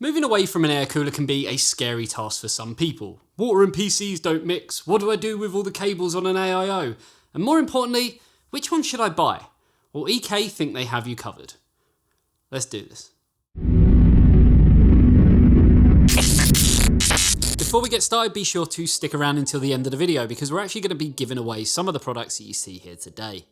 Moving away from an air cooler can be a scary task for some people. Water and PCs don't mix. What do I do with all the cables on an AIO? And more importantly, which one should I buy? Well, EK think they have you covered. Let's do this. Before we get started, be sure to stick around until the end of the video because we're actually going to be giving away some of the products that you see here today.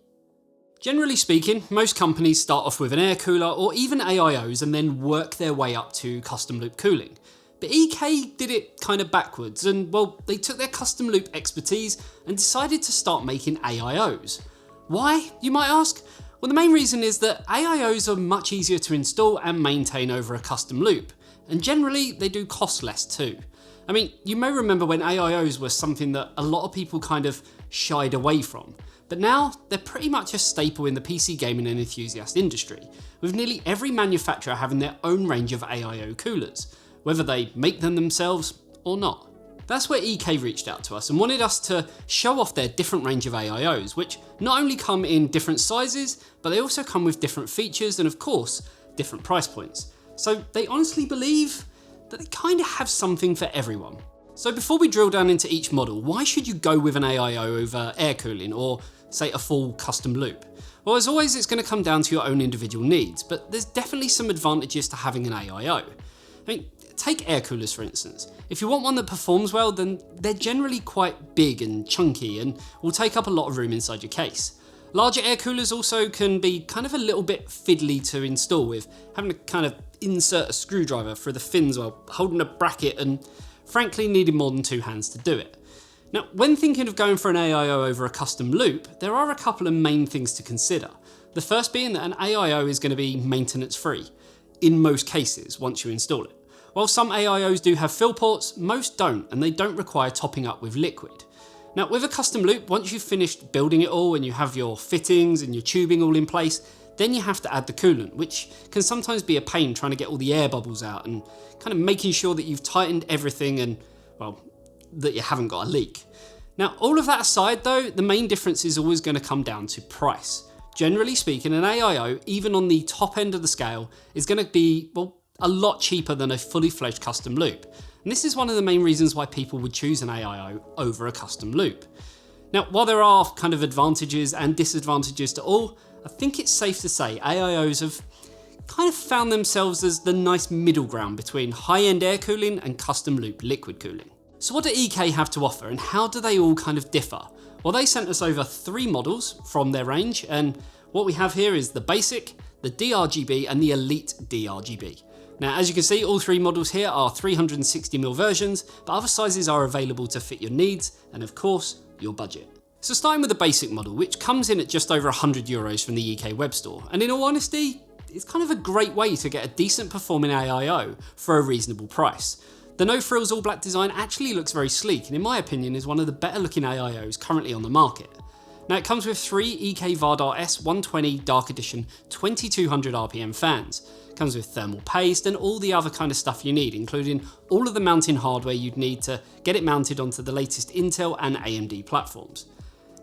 Generally speaking, most companies start off with an air cooler or even AIOs and then work their way up to custom loop cooling. But EK did it kind of backwards and, well, they took their custom loop expertise and decided to start making AIOs. Why, you might ask? Well, the main reason is that AIOs are much easier to install and maintain over a custom loop, and generally they do cost less too. I mean, you may remember when AIOs were something that a lot of people kind of shied away from. But now, they're pretty much a staple in the PC gaming and enthusiast industry, with nearly every manufacturer having their own range of AIO coolers, whether they make them themselves or not. That's where EK reached out to us and wanted us to show off their different range of AIOs, which not only come in different sizes, but they also come with different features and of course, different price points. So they honestly believe that they kind of have something for everyone. So before we drill down into each model, why should you go with an AIO over air cooling or say a full custom loop? Well, as always, it's going to come down to your own individual needs, but there's definitely some advantages to having an AIO. I mean, take air coolers for instance. If you want one that performs well, then they're generally quite big and chunky and will take up a lot of room inside your case. Larger air coolers also can be kind of a little bit fiddly to install, with having to kind of insert a screwdriver through the fins while holding a bracket and frankly needing more than two hands to do it. Now, when thinking of going for an AIO over a custom loop, there are a couple of main things to consider. The first being that an AIO is going to be maintenance free, in most cases, once you install it. While some AIOs do have fill ports, most don't, and they don't require topping up with liquid. Now, with a custom loop, once you've finished building it all and you have your fittings and your tubing all in place, then you have to add the coolant, which can sometimes be a pain trying to get all the air bubbles out and kind of making sure that you've tightened everything and, well, that you haven't got a leak. Now, all of that aside though, the main difference is always going to come down to price. Generally speaking, an AIO, even on the top end of the scale, is going to be, well, a lot cheaper than a fully fledged custom loop. And this is one of the main reasons why people would choose an AIO over a custom loop. Now, while there are kind of advantages and disadvantages to all, I think it's safe to say AIOs have kind of found themselves as the nice middle ground between high-end air cooling and custom loop liquid cooling. So what do EK have to offer and how do they all kind of differ? Well, they sent us over 3 models from their range, and what we have here is the basic, the d-rgb and the Elite d-rgb. Now, as you can see, all 3 models here are 360mm versions, but other sizes are available to fit your needs and of course, your budget. So starting with the basic model, which comes in at just over €100 from the EK web store, and in all honesty, it's kind of a great way to get a decent performing AIO for a reasonable price. The no frills all black design actually looks very sleek and in my opinion is one of the better looking AIOs currently on the market. Now it comes with 3 EK Vardar S120 Dark Edition 2200 RPM fans. It comes with thermal paste and all the other kind of stuff you need, including all of the mounting hardware you'd need to get it mounted onto the latest Intel and AMD platforms.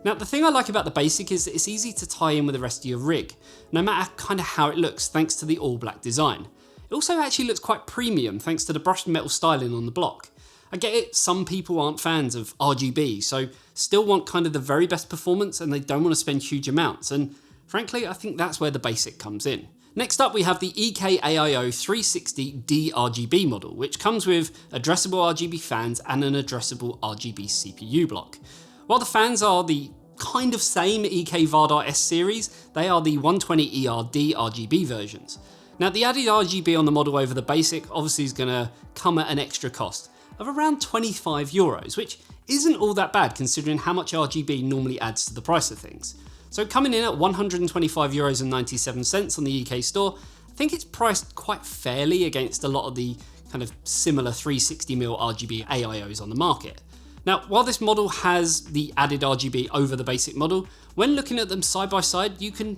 Now the thing I like about the basic is that it's easy to tie in with the rest of your rig, no matter kind of how it looks thanks to the all black design. It also actually looks quite premium thanks to the brushed metal styling on the block. I get it, some people aren't fans of RGB, so still want kind of the very best performance and they don't want to spend huge amounts, and frankly I think that's where the basic comes in. Next up we have the EK AIO 360 d-rgb model, which comes with addressable RGB fans and an addressable RGB CPU block. While the fans are the kind of same EK Vardar S series, they are the 120ER d-rgb versions. Now the added RGB on the model over the basic obviously is going to come at an extra cost of around €25, which isn't all that bad considering how much RGB normally adds to the price of things. So coming in at €125.97 on the EK store, I think it's priced quite fairly against a lot of the kind of similar 360mm RGB AIOs on the market. Now, while this model has the added RGB over the basic model, when looking at them side by side, you can,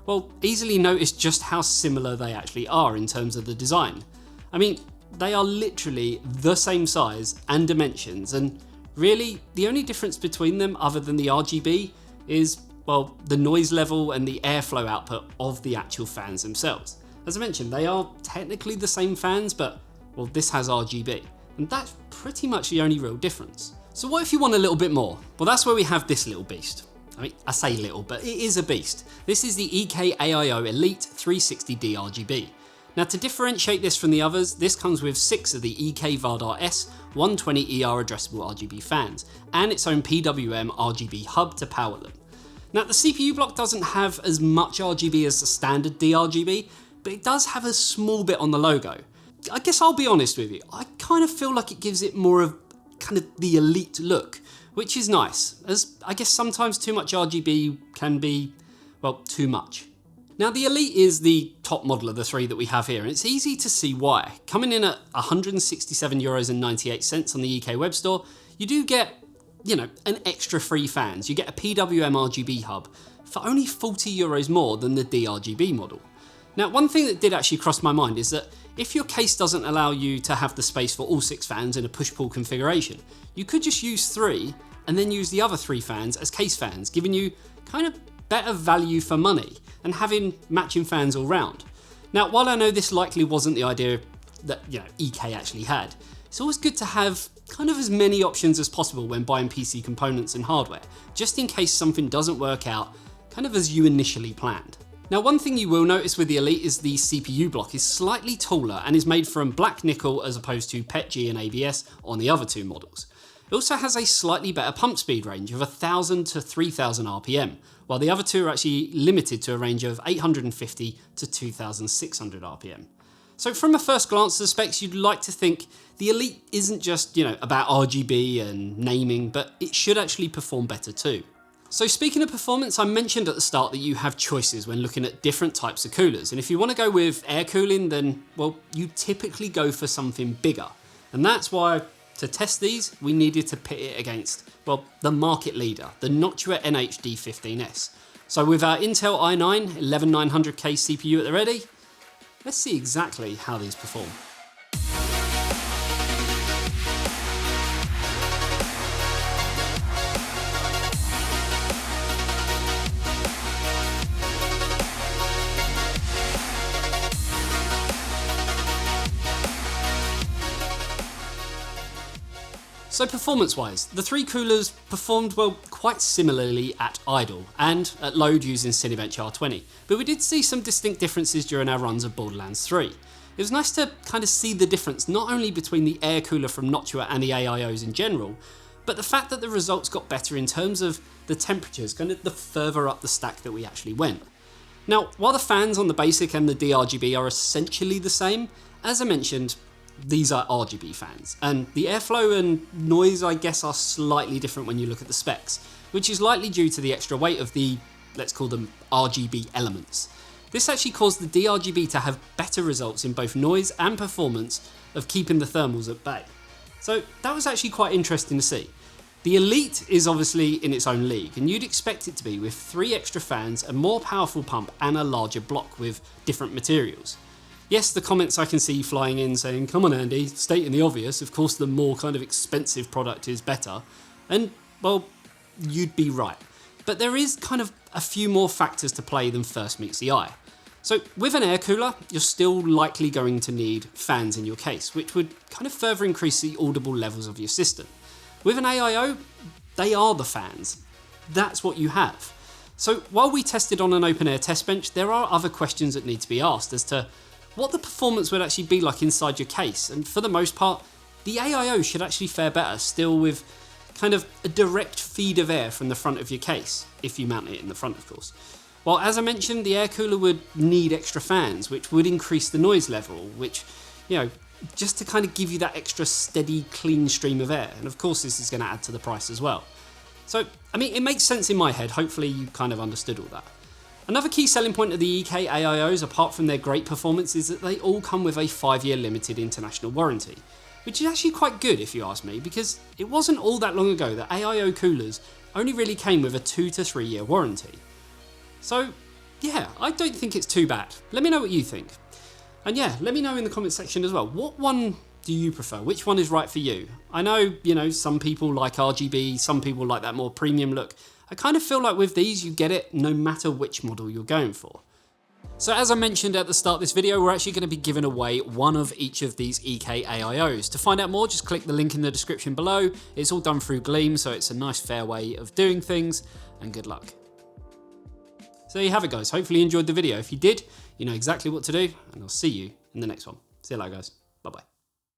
well, easily notice just how similar they actually are in terms of the design. I mean, they are literally the same size and dimensions, and really the only difference between them other than the RGB is, well, the noise level and the airflow output of the actual fans themselves. As I mentioned, they are technically the same fans, but well, this has RGB, and that's pretty much the only real difference. So what if you want a little bit more? Well, that's where we have this little beast. I mean, I say little, but it is a beast. This is the Aio Elite 360 d-rgb. Now, to differentiate this from the others, this comes with 6 of the Vardar S 120ER addressable RGB fans, and its own PWM RGB hub to power them. Now, the CPU block doesn't have as much RGB as the standard d-rgb, but it does have a small bit on the logo. I guess I'll be honest with you, I kind of feel like it gives it more of kind of the Elite look, which is nice, as I guess sometimes too much RGB can be, well, too much. Now, the Elite is the top model of the 3 that we have here, and it's easy to see why. Coming in at €167.98 on the UK web store, you do get, an extra free fans. You get a PWM RGB hub for only €40 more than the d-rgb model. Now, one thing that did actually cross my mind is that if your case doesn't allow you to have the space for all 6 fans in a push-pull configuration, you could just use 3 and then use the other 3 fans as case fans, giving you kind of better value for money and having matching fans all round. Now, while I know this likely wasn't the idea that EK actually had, it's always good to have kind of as many options as possible when buying PC components and hardware, just in case something doesn't work out kind of as you initially planned. Now, one thing you will notice with the Elite is the CPU block is slightly taller and is made from black nickel as opposed to PETG and ABS on the other 2 models. It also has a slightly better pump speed range of 1,000 to 3,000 RPM, while the other 2 are actually limited to a range of 850 to 2,600 RPM. So from a first glance at the specs, you'd like to think the Elite isn't just, about RGB and naming, but it should actually perform better too. So speaking of performance, I mentioned at the start that you have choices when looking at different types of coolers. And if you want to go with air cooling, then, well, you typically go for something bigger. And that's why, to test these, we needed to pit it against, well, the market leader, the Noctua NH-D15S. So with our Intel i9 11900K CPU at the ready, let's see exactly how these perform. So performance-wise, the 3 coolers performed, well, quite similarly at idle and at load using Cinebench R20, but we did see some distinct differences during our runs of Borderlands 3. It was nice to kind of see the difference not only between the air cooler from Noctua and the AIOs in general, but the fact that the results got better in terms of the temperatures, kind of the further up the stack that we actually went. Now, while the fans on the basic and the d-rgb are essentially the same, as I mentioned, these are RGB fans, and the airflow and noise, I guess, are slightly different when you look at the specs, which is likely due to the extra weight of the, let's call them RGB elements. This actually caused the d-rgb to have better results in both noise and performance of keeping the thermals at bay. So that was actually quite interesting to see. The Elite is obviously in its own league, and you'd expect it to be with 3 extra fans, a more powerful pump and a larger block with different materials. Yes, the comments I can see flying in saying, come on Andy, stating the obvious, of course the more kind of expensive product is better. And, well, you'd be right. But there is kind of a few more factors to play than first meets the eye. So with an air cooler, you're still likely going to need fans in your case, which would kind of further increase the audible levels of your system. With an AIO, they are the fans. That's what you have. So while we tested on an open air test bench, there are other questions that need to be asked as to what the performance would actually be like inside your case, and for the most part, the AIO should actually fare better still with kind of a direct feed of air from the front of your case, if you mount it in the front of course. While as I mentioned, the air cooler would need extra fans, which would increase the noise level, which, just to kind of give you that extra steady, clean stream of air, and of course this is going to add to the price as well. So, I mean, it makes sense in my head, hopefully you kind of understood all that. Another key selling point of the EK AIOs, apart from their great performance, is that they all come with a 5-year limited international warranty, which is actually quite good if you ask me, because it wasn't all that long ago that AIO coolers only really came with a 2 to 3 year warranty. So yeah, I don't think it's too bad. Let me know what you think. And yeah, let me know in the comment section as well, what one do you prefer? Which one is right for you? I know, some people like RGB, some people like that more premium look. I kind of feel like with these, you get it no matter which model you're going for. So as I mentioned at the start of this video, we're actually going to be giving away one of each of these EK AIOs. To find out more, just click the link in the description below. It's all done through Gleam, so it's a nice fair way of doing things, and good luck. So there you have it, guys. Hopefully you enjoyed the video. If you did, you know exactly what to do, and I'll see you in the next one. See you later, guys.